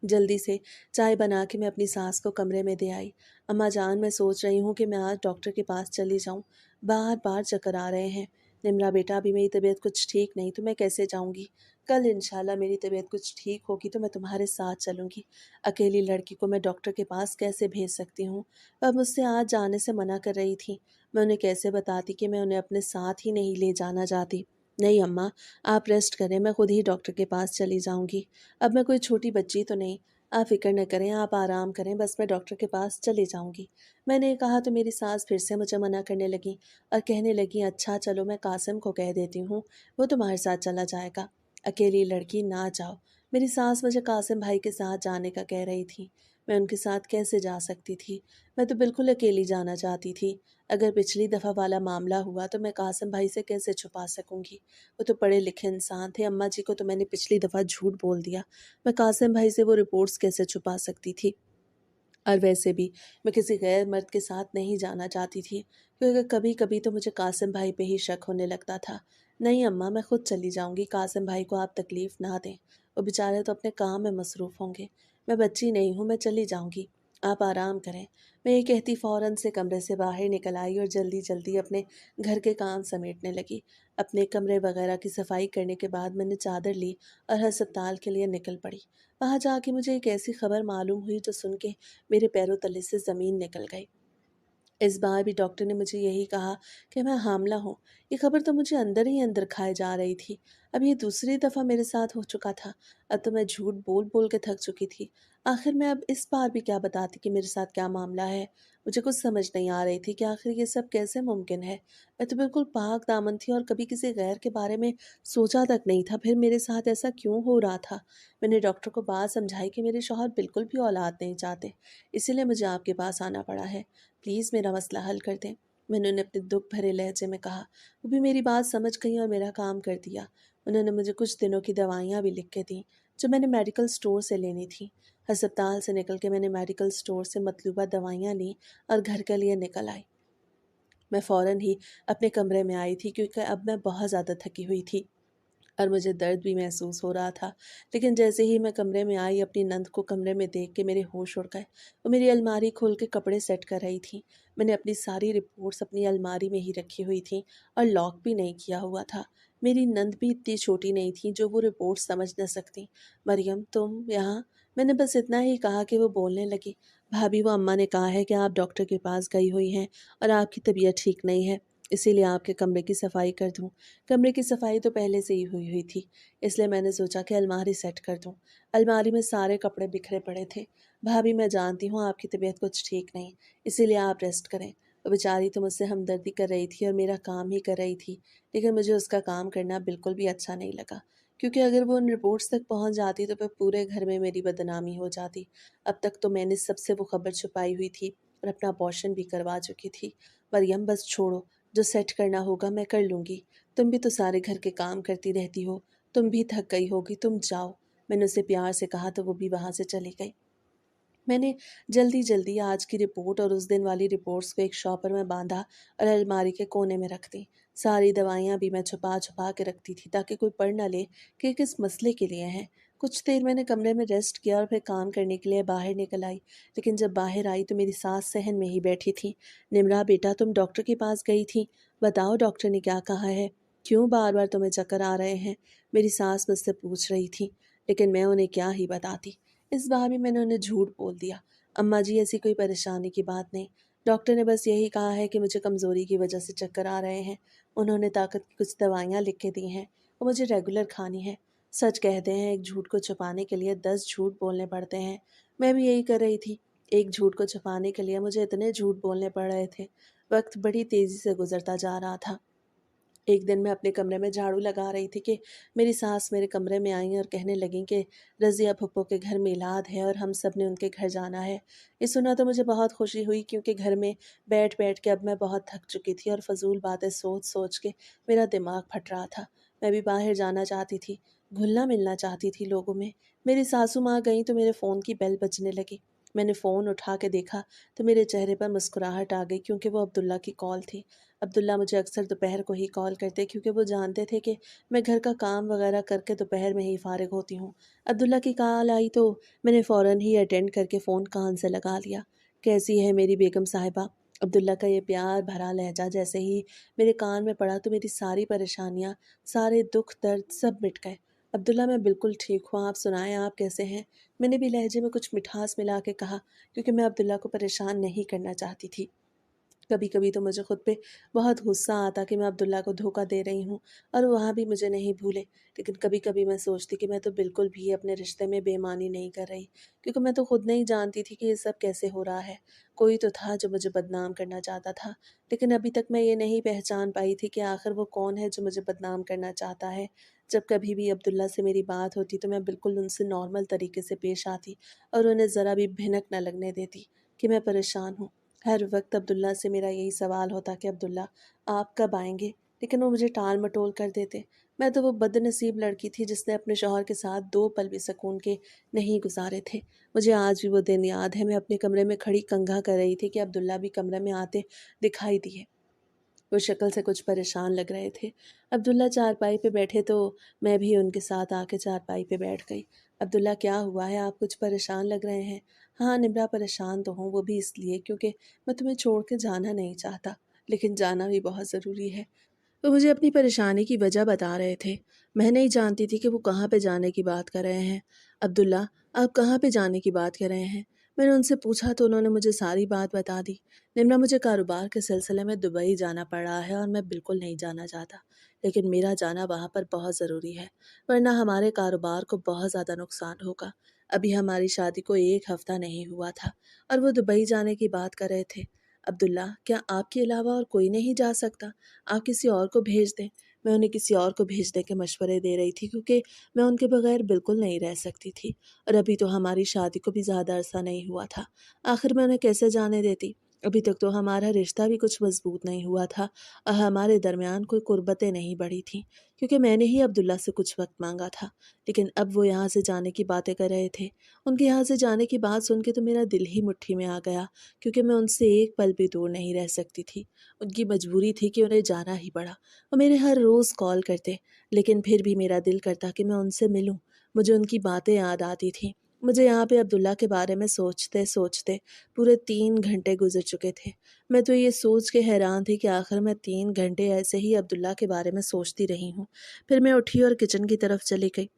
जल्दी से चाय बना के मैं अपनी सास को कमरे में दे आई। अम्मा जान, मैं सोच रही हूँ कि मैं आज डॉक्टर के पास चली जाऊँ। बार बार चक्कर आ रहे हैं। निम्रा बेटा, अभी मेरी तबीयत कुछ ठीक नहीं तो मैं कैसे जाऊँगी? कल इंशाल्लाह मेरी तबीयत कुछ ठीक होगी तो मैं तुम्हारे साथ चलूँगी। अकेली लड़की को मैं डॉक्टर के पास कैसे भेज सकती हूँ? वह मुझसे आज जाने से मना कर रही थी। मैं उन्हें कैसे बताती कि मैं उन्हें अपने साथ ही नहीं ले जाना चाहती। नहीं अम्मा, आप रेस्ट करें, मैं खुद ही डॉक्टर के पास चली जाऊँगी। अब मैं कोई छोटी बच्ची तो नहीं। आप फ़िक्र न करें, आप आराम करें, बस मैं डॉक्टर के पास चली जाऊँगी। मैंने ये कहा तो मेरी सास फिर से मुझे मना करने लगी और कहने लगी, अच्छा चलो मैं कासिम को कह देती हूँ, वो तुम्हारे साथ चला जाएगा। अकेली लड़की ना जाओ। मेरी सास मुझे कासिम भाई के साथ जाने का कह रही थी। मैं उनके साथ कैसे जा सकती थी? मैं तो बिल्कुल अकेली जाना चाहती थी। अगर पिछली दफ़ा वाला मामला हुआ तो मैं कासिम भाई से कैसे छुपा सकूँगी? वो तो पढ़े लिखे इंसान थे। अम्मा जी को तो मैंने पिछली दफ़ा झूठ बोल दिया। मैं कासिम भाई से वो रिपोर्ट्स कैसे छुपा सकती थी? और वैसे भी मैं किसी गैर मर्द के साथ नहीं जाना चाहती थी, क्योंकि कभी-कभी तो मुझे कासिम भाई पे ही शक होने लगता था। नहीं अम्मा, मैं खुद चली जाऊँगी, कासिम भाई को आप तकलीफ़ ना दें। वो बेचारे तो अपने काम में मसरूफ़ होंगे। मैं बच्ची नहीं हूँ, मैं चली जाऊँगी। आप आराम करें। मैं ये कहती फ़ौरन से कमरे से बाहर निकल आई और जल्दी-जल्दी अपने घर के काम समेटने लगी। अपने कमरे वग़ैरह की सफाई करने के बाद मैंने चादर ली और अस्पताल के लिए निकल पड़ी। वहाँ जाके मुझे एक ऐसी खबर मालूम हुई जो सुन के मेरे पैरों तले से ज़मीन निकल गई। इस बार भी डॉक्टर ने मुझे यही कहा कि मैं हामला हूँ। ये खबर तो मुझे अंदर ही अंदर खाए जा रही थी। अब ये दूसरी दफ़ा मेरे साथ हो चुका था। अब तो मैं झूठ बोल बोल के थक चुकी थी। आखिर मैं अब इस बार भी क्या बताती कि मेरे साथ क्या मामला है? मुझे कुछ समझ नहीं आ रही थी कि आखिर ये सब कैसे मुमकिन है। मैं तो बिल्कुल पाक दामन थी और कभी किसी गैर के बारे में सोचा तक नहीं था। फिर मेरे साथ ऐसा क्यों हो रहा था? मैंने डॉक्टर को बात समझाई कि मेरे शौहर बिल्कुल भी औलाद नहीं चाहते, इसीलिए मुझे आपके पास आना पड़ा है। प्लीज़ मेरा मसला हल कर दें। मैंने उन्हें अपने दुख भरे लहजे में कहा। वो भी मेरी बात समझ गईं और मेरा काम कर दिया। उन्होंने मुझे कुछ दिनों की दवाइयाँ भी लिख के दीं, जो मैंने मेडिकल स्टोर से लेनी थी। अस्पताल से निकल के मैंने मेडिकल स्टोर से मतलूबा दवाइयाँ लीं और घर के लिए निकल आई। मैं फ़ौरन ही अपने कमरे में आई थी, क्योंकि अब मैं बहुत ज़्यादा थकी हुई थी और मुझे दर्द भी महसूस हो रहा था। लेकिन जैसे ही मैं कमरे में आई, अपनी नंद को कमरे में देख के मेरे होश उड़ गए। वो मेरी अलमारी खोल के कपड़े सेट कर रही थी। मैंने अपनी सारी रिपोर्ट्स अपनी अलमारी में ही रखी हुई थी और लॉक भी नहीं किया हुआ था। मेरी नंद भी इतनी छोटी नहीं थी जो वो रिपोर्ट्स समझ न सकती। मरियम, तुम यहाँ? मैंने बस इतना ही कहा कि वो बोलने लगी, भाभी वो अम्मा ने कहा है कि आप डॉक्टर के पास गई हुई हैं और आपकी तबीयत ठीक नहीं है, इसीलिए आपके कमरे की सफाई कर दूं। कमरे की सफाई तो पहले से ही हुई हुई थी, इसलिए मैंने सोचा कि अलमारी सेट कर दूं। अलमारी में सारे कपड़े बिखरे पड़े थे। भाभी मैं जानती हूँ आपकी तबीयत कुछ ठीक नहीं, इसीलिए आप रेस्ट करें। वो बेचारी तो मुझसे हमदर्दी कर रही थी और मेरा काम ही कर रही थी, लेकिन मुझे उसका काम करना बिल्कुल भी अच्छा नहीं लगा, क्योंकि अगर वो उन रिपोर्ट्स तक पहुंच जाती तो फिर पूरे घर में मेरी बदनामी हो जाती। अब तक तो मैंने सबसे वो खबर छुपाई हुई थी और अपना अबॉर्शन भी करवा चुकी थी। मरियम बस छोड़ो, जो सेट करना होगा मैं कर लूँगी। तुम भी तो सारे घर के काम करती रहती हो, तुम भी थक गई होगी, तुम जाओ। मैंने उसे प्यार से कहा तो वो भी वहाँ से चली गई। मैंने जल्दी जल्दी आज की रिपोर्ट और उस दिन वाली रिपोर्ट्स को एक शॉपर में बांधा और अलमारी के कोने में रख दी। सारी दवाइयाँ भी मैं छुपा छुपा के रखती थी ताकि कोई पढ़ ना ले कि ये किस मसले के लिए हैं। कुछ देर मैंने कमरे में रेस्ट किया और फिर काम करने के लिए बाहर निकल आई, लेकिन जब बाहर आई तो मेरी सास सहन में ही बैठी थी। निमरा बेटा, तुम डॉक्टर के पास गई थी, बताओ डॉक्टर ने क्या कहा है, क्यों बार बार तुम्हें चक्कर आ रहे हैं? मेरी सास मुझसे पूछ रही थी, लेकिन मैं उन्हें क्या ही बताती। इस बार भी मैंने उन्हें झूठ बोल दिया। अम्मा जी, ऐसी कोई परेशानी की बात नहीं। डॉक्टर ने बस यही कहा है कि मुझे कमज़ोरी की वजह से चक्कर आ रहे हैं। उन्होंने ताकत की कुछ दवाइयाँ लिख के दी हैं, वो मुझे रेगुलर खानी है। सच कहते हैं, एक झूठ को छुपाने के लिए 10 झूठ बोलने पड़ते हैं। मैं भी यही कर रही थी। एक झूठ को छुपाने के लिए मुझे इतने झूठ बोलने पड़ रहे थे। वक्त बड़ी तेज़ी से गुजरता जा रहा था। एक दिन मैं अपने कमरे में झाड़ू लगा रही थी कि मेरी सास मेरे कमरे में आई और कहने लगी कि रज़िया फूफो के घर मिलाद है और हम सब ने उनके घर जाना है। ये सुना तो मुझे बहुत खुशी हुई, क्योंकि घर में बैठ बैठ के अब मैं बहुत थक चुकी थी और फजूल बातें सोच सोच के मेरा दिमाग फट रहा था। मैं भी बाहर जाना चाहती थी, घुलना मिलना चाहती थी लोगों में। मेरी सासू माँ गई तो मेरे फ़ोन की बेल बजने लगी। मैंने फ़ोन उठा के देखा तो मेरे चेहरे पर मुस्कुराहट आ गई, क्योंकि वो अब्दुल्ला की कॉल थी। अब्दुल्ला मुझे अक्सर दोपहर को ही कॉल करते, क्योंकि वो जानते थे कि मैं घर का काम वगैरह करके दोपहर में ही फारिग होती हूँ। अब्दुल्ला की कॉल आई तो मैंने फ़ौरन ही अटेंड करके फ़ोन कान से लगा लिया। कैसी है मेरी बेगम साहिबा? अब्दुल्ला का ये प्यार भरा लहजा जैसे ही मेरे कान में पड़ा तो मेरी सारी परेशानियाँ, सारे दुख दर्द सब मिट गए। अब्दुल्ला, मैं बिल्कुल ठीक हूँ, आप सुनाएं, आप कैसे हैं? मैंने भी लहजे में कुछ मिठास मिला के कहा, क्योंकि मैं अब्दुल्ला को परेशान नहीं करना चाहती थी। कभी कभी तो मुझे खुद पे बहुत गुस्सा आता कि मैं अब्दुल्ला को धोखा दे रही हूँ और वहाँ भी मुझे नहीं भूले। लेकिन कभी कभी मैं सोचती कि मैं तो बिल्कुल भी अपने रिश्ते में बेईमानी नहीं कर रही, क्योंकि मैं तो खुद नहीं जानती थी कि ये सब कैसे हो रहा है। कोई तो था जो मुझे बदनाम करना चाहता था, लेकिन अभी तक मैं ये नहीं पहचान पाई थी कि आखिर वो कौन है जो मुझे बदनाम करना चाहता है। जब कभी भी अब्दुल्ला से मेरी बात होती तो मैं बिल्कुल उनसे नॉर्मल तरीके से पेश आती और उन्हें ज़रा भी भिनक न लगने देती कि मैं परेशान हूँ। हर वक्त अब्दुल्ला से मेरा यही सवाल होता कि अब्दुल्ला, आप कब आएंगे? लेकिन वो मुझे टाल मटोल कर देते। मैं तो वो बदनसीब लड़की थी जिसने अपने शौहर के साथ 2 पल भी सुकून के नहीं गुजारे थे। मुझे आज भी वो दिन याद है, मैं अपने कमरे में खड़ी कंघा कर रही थी कि अब्दुल्ला भी कमरे में आते दिखाई दिए। वो शक्ल से कुछ परेशान लग रहे थे। अब्दुल्ला चारपाई पे बैठे तो मैं भी उनके साथ आके चारपाई पे बैठ गई। अब्दुल्ला, क्या हुआ है? आप कुछ परेशान लग रहे हैं। हाँ निम्रा, परेशान तो हूँ, वो भी इसलिए क्योंकि मैं तुम्हें छोड़ के जाना नहीं चाहता, लेकिन जाना भी बहुत ज़रूरी है। वो मुझे अपनी परेशानी की वजह बता रहे थे। मैं नहीं जानती थी कि वो कहाँ पे जाने की बात कर रहे हैं। अब्दुल्ला, आप कहाँ पे जाने की बात कर रहे हैं? मैंने उनसे पूछा तो उन्होंने मुझे सारी बात बता दी। निम्रा, मुझे कारोबार के सिलसिले में दुबई जाना पड़ रहा है और मैं बिल्कुल नहीं जाना चाहता, लेकिन मेरा जाना वहाँ पर बहुत ज़रूरी है, वरना हमारे कारोबार को बहुत ज़्यादा नुकसान होगा। अभी हमारी शादी को 1 हफ़्ता नहीं हुआ था और वो दुबई जाने की बात कर रहे थे। अब्दुल्ला, क्या आपके अलावा और कोई नहीं जा सकता? आप किसी और को भेज दें। मैं उन्हें किसी और को भेजने के मशवरे दे रही थी, क्योंकि मैं उनके बगैर बिल्कुल नहीं रह सकती थी और अभी तो हमारी शादी को भी ज़्यादा अरसा नहीं हुआ था। आखिर मैं उन्हें कैसे जाने देती? अभी तक तो हमारा रिश्ता भी कुछ मज़बूत नहीं हुआ था और हमारे दरमियान कोई कुर्बतें नहीं बढ़ी थीं, क्योंकि मैंने ही अब्दुल्ला से कुछ वक्त मांगा था। लेकिन अब वो यहाँ से जाने की बातें कर रहे थे। उनके यहाँ से जाने की बात सुन के तो मेरा दिल ही मुट्ठी में आ गया, क्योंकि मैं उनसे एक पल भी दूर नहीं रह सकती थी। उनकी मजबूरी थी कि उन्हें जाना ही पड़ा। वो मेरे हर रोज़ कॉल करते, लेकिन फिर भी मेरा दिल करता कि मैं उनसे मिलूं। मुझे उनकी बातें याद आती थीं। मुझे यहाँ पे अब्दुल्ला के बारे में सोचते सोचते पूरे 3 घंटे गुजर चुके थे। मैं तो ये सोच के हैरान थी कि आखिर मैं 3 घंटे ऐसे ही अब्दुल्ला के बारे में सोचती रही हूँ। फिर मैं उठी और किचन की तरफ चली गई,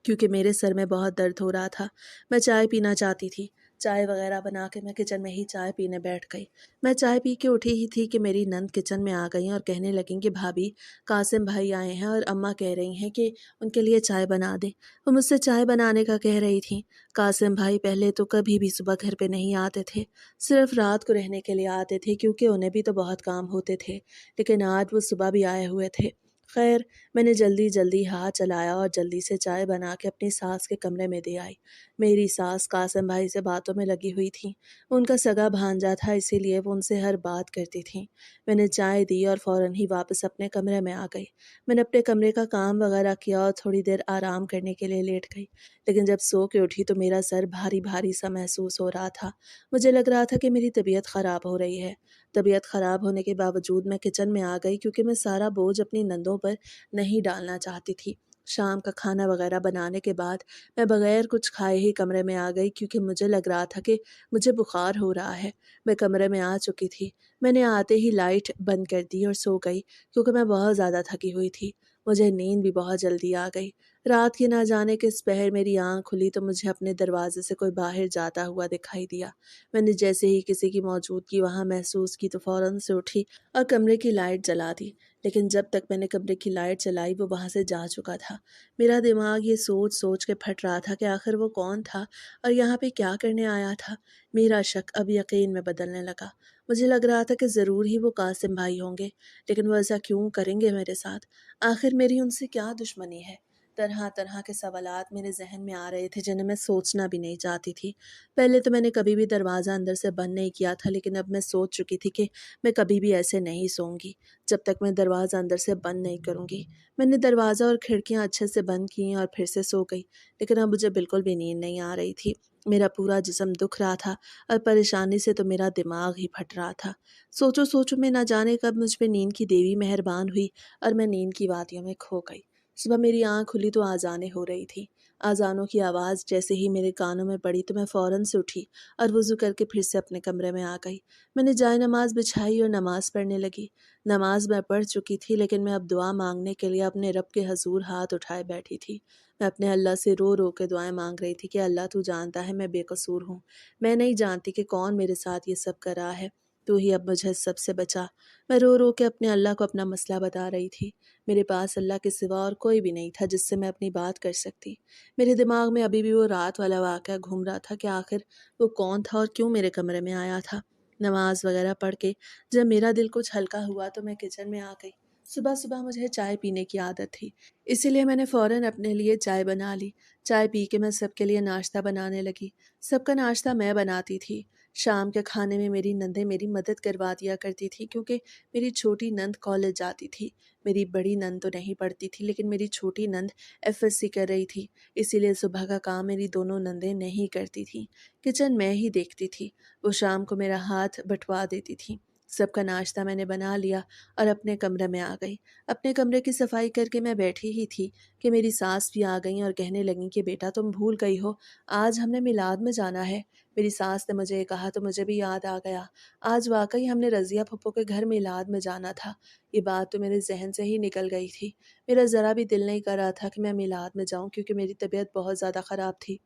क्योंकि मेरे सर में बहुत दर्द हो रहा था। मैं चाय पीना चाहती थी। चाय वगैरह बना के मैं किचन में ही चाय पीने बैठ गई। मैं चाय पी के उठी ही थी कि मेरी नंद किचन में आ गईं और कहने लगीं कि भाभी, कासिम भाई आए हैं और अम्मा कह रही हैं कि उनके लिए चाय बना दें। वो मुझसे चाय बनाने का कह रही थीं। कासिम भाई पहले तो कभी भी सुबह घर पे नहीं आते थे, सिर्फ रात को रहने के लिए आते थे क्योंकि उन्हें भी तो बहुत काम होते थे। लेकिन आज वो सुबह भी आए हुए थे। खैर, मैंने जल्दी जल्दी हाथ चलाया और जल्दी से चाय बना के अपनी सास के कमरे में दे आई। मेरी सास कासिम भाई से बातों में लगी हुई थी। उनका सगा भांजा था, इसीलिए वो उनसे हर बात करती थी। मैंने चाय दी और फ़ौरन ही वापस अपने कमरे में आ गई। मैंने अपने कमरे का काम वगैरह किया और थोड़ी देर आराम करने के लिए लेट गई। लेकिन जब सो के उठी तो मेरा सर भारी भारी सा महसूस हो रहा था। मुझे लग रहा था कि मेरी तबीयत ख़राब हो रही है। तबीयत ख़राब होने के बावजूद मैं किचन में आ गई क्योंकि मैं सारा बोझ अपनी नंदों पर नहीं डालना चाहती थी। शाम का खाना वगैरह बनाने के बाद मैं बगैर कुछ खाए ही कमरे में आ गई क्योंकि मुझे लग रहा था कि मुझे बुखार हो रहा है। मैं कमरे में आ चुकी थी। मैंने आते ही लाइट बंद कर दी और सो गई क्योंकि मैं बहुत ज़्यादा थकी हुई थी। मुझे नींद भी बहुत जल्दी आ गई। रात के ना जाने किस पहर मेरी आँख खुली तो मुझे अपने दरवाजे से कोई बाहर जाता हुआ दिखाई दिया। मैंने जैसे ही किसी की मौजूदगी वहाँ महसूस की तो फ़ौरन से उठी और कमरे की लाइट जला दी। लेकिन जब तक मैंने कमरे की लाइट जलाई वो वहाँ से जा चुका था। मेरा दिमाग ये सोच सोच के फट रहा था कि आखिर वो कौन था और यहाँ पे क्या करने आया था। मेरा शक अब यकीन में बदलने लगा। मुझे लग रहा था कि ज़रूर ही वो कासिम भाई होंगे, लेकिन वो ऐसा क्यों करेंगे मेरे साथ? आखिर मेरी उनसे क्या दुश्मनी है? तरह तरह के सवालात मेरे जहन में आ रहे थे जिन्हें मैं सोचना भी नहीं चाहती थी। पहले तो मैंने कभी भी दरवाज़ा अंदर से बंद नहीं किया था, लेकिन अब मैं सोच चुकी थी कि मैं कभी भी ऐसे नहीं सोऊंगी जब तक मैं दरवाज़ा अंदर से बंद नहीं करूंगी। मैंने दरवाज़ा और खिड़कियां अच्छे से बंद की और फिर से सो गई। लेकिन अब मुझे बिल्कुल भी नींद नहीं आ रही थी। मेरा पूरा जिस्म दुख रहा था और परेशानी से तो मेरा दिमाग ही फट रहा था। सोचो सोचो मैं ना जाने कब मुझ पे नींद की देवी मेहरबान हुई और मैं नींद की वादियों में खो गई। सुबह मेरी आँख खुली तो आज़ानें हो रही थी। आज़ानों की आवाज़ जैसे ही मेरे कानों में पड़ी तो मैं फ़ौरन से उठी और वज़ू करके फिर से अपने कमरे में आ गई। मैंने जाए नमाज़ बिछाई और नमाज़ पढ़ने लगी। नमाज़ मैं पढ़ चुकी थी, लेकिन मैं अब दुआ मांगने के लिए अपने रब के हज़ूर हाथ उठाए बैठी थी। मैं अपने अल्लाह से रो रो के दुआएं मांग रही थी कि अल्लाह तू जानता है मैं बेकसूर हूँ। मैं नहीं जानती कि कौन मेरे साथ ये सब कर रहा है। तू ही अब मुझे इस सब से बचा। मैं रो रो के अपने अल्लाह को अपना मसला बता रही थी। मेरे पास अल्लाह के सिवा और कोई भी नहीं था जिससे मैं अपनी बात कर सकती। मेरे दिमाग में अभी भी वो रात वाला वाक़या घूम रहा था कि आखिर वो कौन था और क्यों मेरे कमरे में आया था। नमाज़ वगैरह पढ़ के जब मेरा दिल कुछ हल्का हुआ तो मैं किचन में आ गई। सुबह सुबह मुझे चाय पीने की आदत थी, इसीलिए मैंने फ़ौरन अपने लिए चाय बना ली। चाय पी के मैं सबके लिए नाश्ता बनाने लगी। सबका नाश्ता मैं बनाती थी। शाम के खाने में मेरी नंदें मेरी मदद करवा दिया करती थी क्योंकि मेरी छोटी नंद कॉलेज जाती थी। मेरी बड़ी नंद तो नहीं पढ़ती थी, लेकिन मेरी छोटी नंद एफएससी कर रही थी, इसीलिए सुबह का काम मेरी दोनों नंदें नहीं करती थीं। किचन मैं ही देखती थी। वो शाम को मेरा हाथ बँटवा देती थीं। सबका नाश्ता मैंने बना लिया और अपने कमरे में आ गई। अपने कमरे की सफाई करके मैं बैठी ही थी कि मेरी सास भी आ गईं और कहने लगीं कि बेटा तुम भूल गई हो, आज हमने मिलाद में जाना है। मेरी सास ने मुझे ये कहा तो मुझे भी याद आ गया। आज वाक़ई हमने रज़िया फूफो के घर मिलाद में जाना था। ये बात तो मेरे ज़हन से ही निकल गई थी। मेरा ज़रा भी दिल नहीं कर रहा था कि मैं मिलाद में जाऊँ क्योंकि मेरी तबीयत बहुत ज़्यादा ख़राब थी।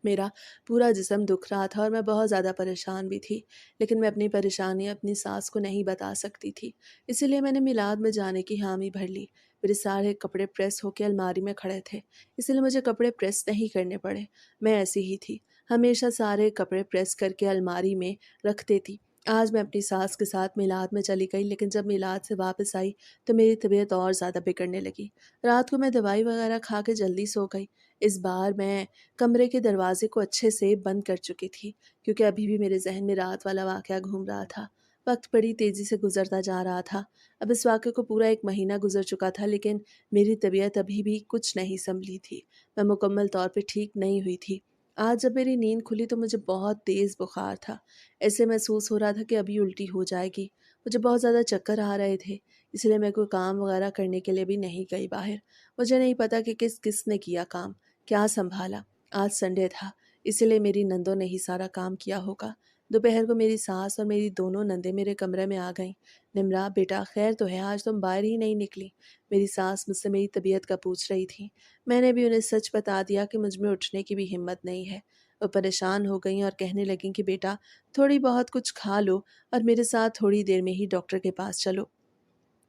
मेरा पूरा जिस्म दुख रहा था और मैं बहुत ज़्यादा परेशान भी थी। लेकिन मैं अपनी परेशानी अपनी सास को नहीं बता सकती थी। इसीलिए मैंने मिलाद में जाने की हामी भर ली। मेरे सारे कपड़े प्रेस होके अलमारी में खड़े थे, इसलिए मुझे कपड़े प्रेस नहीं करने पड़े। मैं ऐसी ही थी, हमेशा सारे कपड़े प्रेस करके अलमारी में रख देती। आज मैं अपनी सास के साथ मिलाद में चली गई, लेकिन जब मिलाद से वापस आई तो मेरी तबीयत और ज़्यादा बिगड़ने लगी। रात को मैं दवाई वगैरह खा के जल्दी सो गई। इस बार मैं कमरे के दरवाजे को अच्छे से बंद कर चुकी थी क्योंकि अभी भी मेरे जहन में रात वाला वाक़या घूम रहा था। वक्त बड़ी तेज़ी से गुजरता जा रहा था। अब इस वाक़े को पूरा 1 महीना गुजर चुका था, लेकिन मेरी तबीयत अभी भी कुछ नहीं सँभली थी। मैं मुकम्मल तौर पे ठीक नहीं हुई थी। आज जब मेरी नींद खुली तो मुझे बहुत तेज़ बुखार था। ऐसे महसूस हो रहा था कि अभी उल्टी हो जाएगी। मुझे बहुत ज़्यादा चक्कर आ रहे थे, इसलिए मैं कोई काम वग़ैरह करने के लिए भी नहीं गई बाहर। मुझे नहीं पता कि किसने किया काम, क्या सँभाला। आज संडे था, इसीलिए मेरी नंदों ने ही सारा काम किया होगा। दोपहर को मेरी सास और मेरी दोनों नंदें मेरे कमरे में आ गईं। निम्रा बेटा खैर तो है, आज तुम बाहर ही नहीं निकली। मेरी सास मुझसे मेरी तबीयत का पूछ रही थी। मैंने भी उन्हें सच बता दिया कि मुझ में उठने की भी हिम्मत नहीं है। वो परेशान हो गईं और कहने लगीं कि बेटा थोड़ी बहुत कुछ खा लो और मेरे साथ थोड़ी देर में ही डॉक्टर के पास चलो।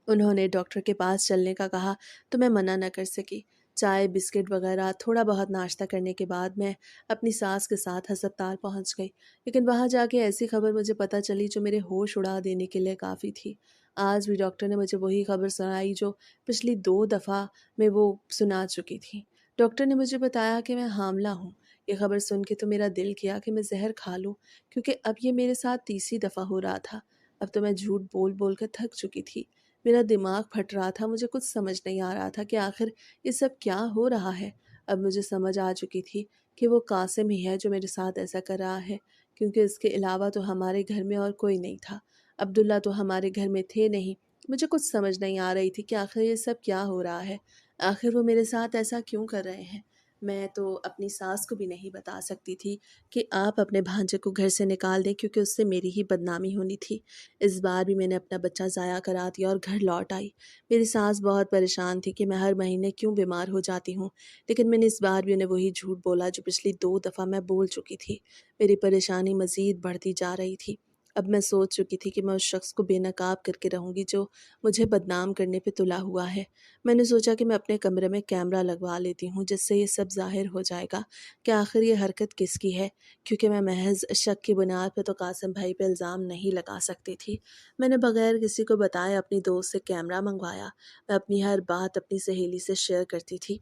उन्होंने डॉक्टर के पास चलने का कहा तो मैं मना न कर सकी। चाय, बिस्किट वगैरह थोड़ा बहुत नाश्ता करने के बाद मैं अपनी सास के साथ अस्पताल पहुंच गई। लेकिन वहां जाके ऐसी खबर मुझे पता चली जो मेरे होश उड़ा देने के लिए काफ़ी थी। आज भी डॉक्टर ने मुझे वही खबर सुनाई जो पिछली 2 दफ़ा में वो सुना चुकी थी। डॉक्टर ने मुझे बताया कि मैं हामला हूँ। ये खबर सुन के तो मेरा दिल किया कि मैं ज़हर खा लूँ, क्योंकि अब ये मेरे साथ तीसरी दफ़ा हो रहा था। अब तो मैं झूठ बोल बोल कर थक चुकी थी। मेरा दिमाग फट रहा था, मुझे कुछ समझ नहीं आ रहा था कि आखिर ये सब क्या हो रहा है। अब मुझे समझ आ चुकी थी कि वो कासिम ही है जो मेरे साथ ऐसा कर रहा है, क्योंकि इसके अलावा तो हमारे घर में और कोई नहीं था। अब्दुल्ला तो हमारे घर में थे नहीं। मुझे कुछ समझ नहीं आ रही थी कि आखिर ये सब क्या हो रहा है? आखिर वो मेरे साथ ऐसा क्यों कर रहे हैं? मैं तो अपनी सास को भी नहीं बता सकती थी कि आप अपने भांजे को घर से निकाल दें, क्योंकि उससे मेरी ही बदनामी होनी थी। इस बार भी मैंने अपना बच्चा ज़ाया करा दिया और घर लौट आई। मेरी सास बहुत परेशान थी कि मैं हर महीने क्यों बीमार हो जाती हूँ, लेकिन मैंने इस बार भी उन्हें वही झूठ बोला जो पिछली 2 दफ़ा मैं बोल चुकी थी। मेरी परेशानी मज़ीद बढ़ती जा रही थी। अब मैं सोच चुकी थी कि मैं उस शख्स को बेनकाब करके रहूँगी जो मुझे बदनाम करने पे तुला हुआ है। मैंने सोचा कि मैं अपने कमरे में कैमरा लगवा लेती हूँ, जिससे ये सब ज़ाहिर हो जाएगा कि आखिर ये हरकत किसकी है, क्योंकि मैं महज़ शक की बुनियाद पे तो कासिम भाई पे इल्ज़ाम नहीं लगा सकती थी। मैंने बगैर किसी को बताए अपनी दोस्त से कैमरा मंगवाया। मैं अपनी हर बात अपनी सहेली से शेयर करती थी,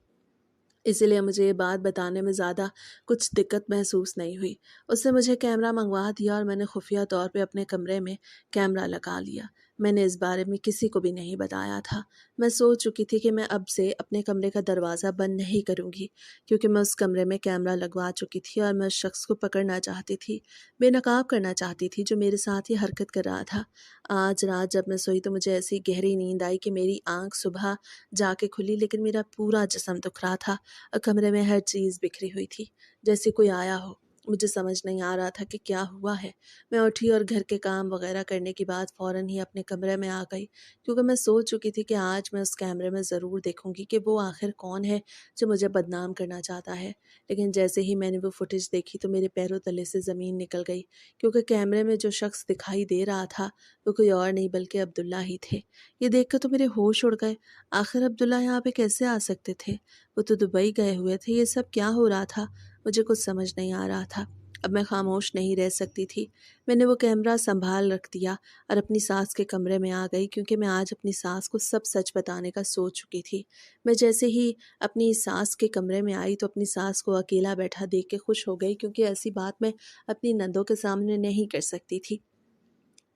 इसीलिए मुझे ये बात बताने में ज़्यादा कुछ दिक्कत महसूस नहीं हुई। उसने मुझे कैमरा मंगवा दिया और मैंने खुफिया तौर पे अपने कमरे में कैमरा लगा लिया। मैंने इस बारे में किसी को भी नहीं बताया था। मैं सोच चुकी थी कि मैं अब से अपने कमरे का दरवाज़ा बंद नहीं करूँगी, क्योंकि मैं उस कमरे में कैमरा लगवा चुकी थी और मैं उस शख्स को पकड़ना चाहती थी, बेनकाब करना चाहती थी जो मेरे साथ ये हरकत कर रहा था। आज रात जब मैं सोई तो मुझे ऐसी गहरी नींद आई कि मेरी आँख सुबह जाके खुली, लेकिन मेरा पूरा जिस्म दुख रहा था। कमरे में हर चीज़ बिखरी हुई थी, जैसे कोई आया हो। मुझे समझ नहीं आ रहा था कि क्या हुआ है। मैं उठी और घर के काम वगैरह करने के बाद फ़ौरन ही अपने कमरे में आ गई, क्योंकि मैं सोच चुकी थी कि आज मैं उस कैमरे में ज़रूर देखूंगी कि वो आखिर कौन है जो मुझे बदनाम करना चाहता है। लेकिन जैसे ही मैंने वो फुटेज देखी तो मेरे पैरों तले से ज़मीन निकल गई, क्योंकि कैमरे में जो शख्स दिखाई दे रहा था वो कोई और नहीं बल्कि अब्दुल्ला ही थे। ये देखकर तो मेरे होश उड़ गए। आखिर अब्दुल्ला यहाँ पे कैसे आ सकते थे? वो तो दुबई गए हुए थे। ये सब क्या हो रहा था? मुझे कुछ समझ नहीं आ रहा था। अब मैं खामोश नहीं रह सकती थी। मैंने वो कैमरा संभाल रख दिया और अपनी सास के कमरे में आ गई, क्योंकि मैं आज अपनी सास को सब सच बताने का सोच चुकी थी। मैं जैसे ही अपनी सास के कमरे में आई तो अपनी सास को अकेला बैठा देख के खुश हो गई, क्योंकि ऐसी बात मैं अपनी नंदों के सामने नहीं कर सकती थी।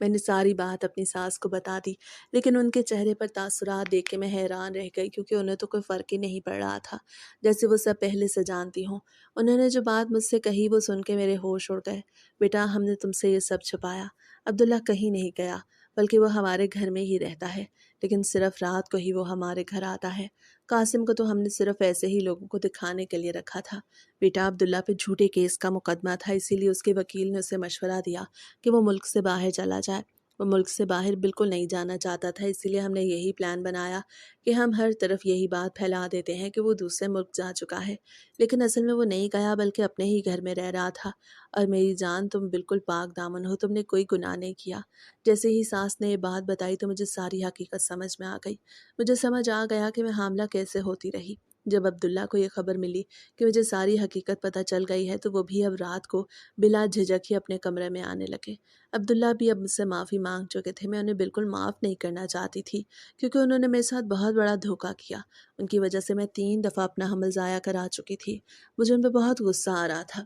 मैंने सारी बात अपनी सास को बता दी, लेकिन उनके चेहरे पर तासुरात देख के मैं हैरान रह गई, क्योंकि उन्हें तो कोई फ़र्क ही नहीं पड़ रहा था, जैसे वो सब पहले से जानती हों। उन्होंने जो बात मुझसे कही वो सुन के मेरे होश उड़ गए। बेटा, हमने तुमसे ये सब छुपाया। अब्दुल्ला कहीं नहीं गया, बल्कि वो हमारे घर में ही रहता है, लेकिन सिर्फ रात को ही वो हमारे घर आता है। कासिम को तो हमने सिर्फ ऐसे ही लोगों को दिखाने के लिए रखा था। बेटा, अब्दुल्ला पे झूठे केस का मुकदमा था, इसीलिए उसके वकील ने उसे मशवरा दिया कि वो मुल्क से बाहर चला जाए। वो मुल्क से बाहर बिल्कुल नहीं जाना चाहता था, इसीलिए हमने यही प्लान बनाया कि हम हर तरफ यही बात फैला देते हैं कि वो दूसरे मुल्क जा चुका है। लेकिन असल में वो नहीं गया, बल्कि अपने ही घर में रह रहा था। और मेरी जान, तुम बिल्कुल पाक दामन हो, तुमने कोई गुनाह नहीं किया। जैसे ही सास ने ये बात बताई तो मुझे सारी हकीकत समझ में आ गई। मुझे समझ आ गया कि मैं हामला कैसे होती रही। जब अब्दुल्ला को ये खबर मिली कि मुझे सारी हकीकत पता चल गई है, तो वो भी अब रात को बिला झिझक ही अपने कमरे में आने लगे। अब्दुल्ला भी अब मुझसे माफ़ी मांग चुके थे। मैं उन्हें बिल्कुल माफ़ नहीं करना चाहती थी, क्योंकि उन्होंने मेरे साथ बहुत बड़ा धोखा किया। उनकी वजह से मैं 3 दफ़ा अपना हमल ज़ाया करा चुकी थी। मुझे उन पे बहुत गुस्सा आ रहा था।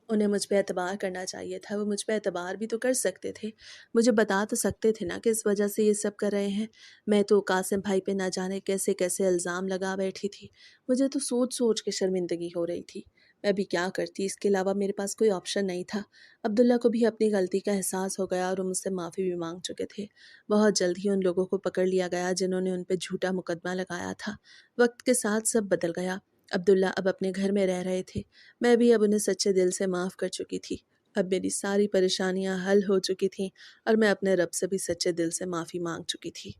उन्हें मुझ पे एतबार करना चाहिए था, वो मुझ पे एतबार भी तो कर सकते थे। मुझे बता तो सकते थे ना कि इस वजह से ये सब कर रहे हैं। मैं तो कासिम भाई पे ना जाने कैसे-कैसे इल्ज़ाम लगा बैठी थी। मुझे तो सोच-सोच के शर्मिंदगी हो रही थी। मैं अभी क्या करती, इसके अलावा मेरे पास कोई ऑप्शन नहीं था। अब्दुल्ला को भी अपनी गलती का एहसास हो गया और वो मुझसे माफ़ी भी माँग चुके थे। बहुत जल्द ही उन लोगों को पकड़ लिया गया जिन्होंने उन पे झूठा मुकदमा लगाया था। वक़्त के साथ सब बदल गया। अब्दुल्ला अब अपने घर में रह रहे थे। मैं भी अब उन्हें सच्चे दिल से माफ़ कर चुकी थी। अब मेरी सारी परेशानियाँ हल हो चुकी थीं और मैं अपने रब से भी सच्चे दिल से माफ़ी माँग चुकी थी।